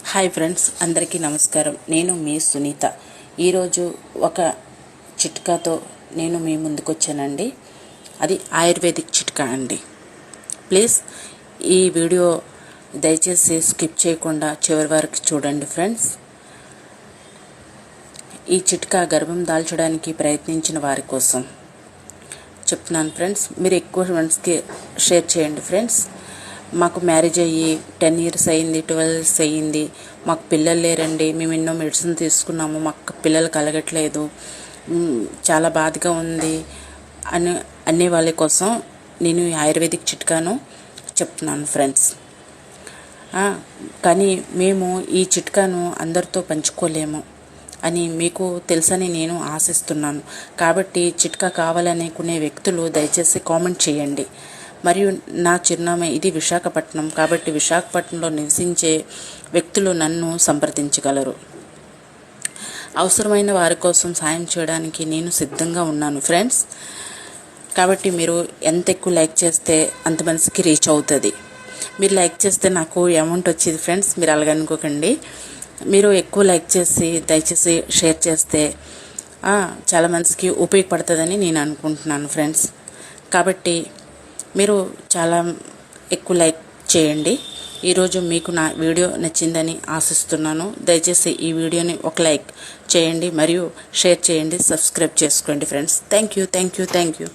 Hi friends, అందరికీ నమస్కారం. నేను మీ సునీత. ఈరోజు ఒక చిట్కాతో నేను మీ ముందుకు వచ్చానండి. అది ఆయుర్వేదిక్ చిట్కా అండి. ప్లీజ్ ఈ వీడియో దయచేసి స్కిప్ చేయకుండా చివరి వరకు చూడండి ఫ్రెండ్స్. ఈ చిట్కా గర్భం దాల్చడానికి ప్రయత్నించిన వారి కోసం చెప్తున్నాను ఫ్రెండ్స్. మీరు ఎక్కువ ఫ్రెండ్స్కి షేర్ చేయండి ఫ్రెండ్స్. మాకు మ్యారేజ్ అయ్యి 10 years అయింది, 12 years అయ్యింది, మాకు పిల్లలు లేరండి, మేము ఎన్నో మెడిసిన్ తీసుకున్నాము, మాకు పిల్లలు కలగట్లేదు, చాలా బాధగా ఉంది అనే వాళ్ళ కోసం నేను ఈ ఆయుర్వేదిక్ చిట్కాను చెప్తున్నాను ఫ్రెండ్స్. కానీ మేము ఈ చిట్కాను అందరితో పంచుకోలేము అని మీకు తెలుసని నేను ఆశిస్తున్నాను. కాబట్టి చిట్కా కావాలనుకునే వ్యక్తులు దయచేసి కామెంట్ చేయండి. మరియు నా చిరునామా ఇది విశాఖపట్నం. కాబట్టి విశాఖపట్నంలో నివసించే వ్యక్తులు నన్ను సంప్రదించగలరు. అవసరమైన వారి కోసం సాయం చేయడానికి నేను సిద్ధంగా ఉన్నాను ఫ్రెండ్స్. కాబట్టి మీరు ఎంత ఎక్కువ లైక్ చేస్తే అంత మందికి రీచ్ అవుతుంది. మీరు లైక్ చేస్తే నాకు అమౌంట్ వచ్చేది ఫ్రెండ్స్, మీరు అలాగనుకోకండి. మీరు ఎక్కువ లైక్ చేసి దయచేసి షేర్ చేస్తే చాలా మందికి ఉపయోగపడుతుందని నేను అనుకుంటున్నాను ఫ్రెండ్స్. కాబట్టి మీరు చాలా ఎక్కువ లైక్ చేయండి. ఈరోజు మీకు నా వీడియో నచ్చిందని ఆశిస్తున్నాను. దయచేసి ఈ వీడియోని ఒక లైక్ చేయండి మరియు షేర్ చేయండి, సబ్స్క్రైబ్ చేసుకోండి ఫ్రెండ్స్. Thank you.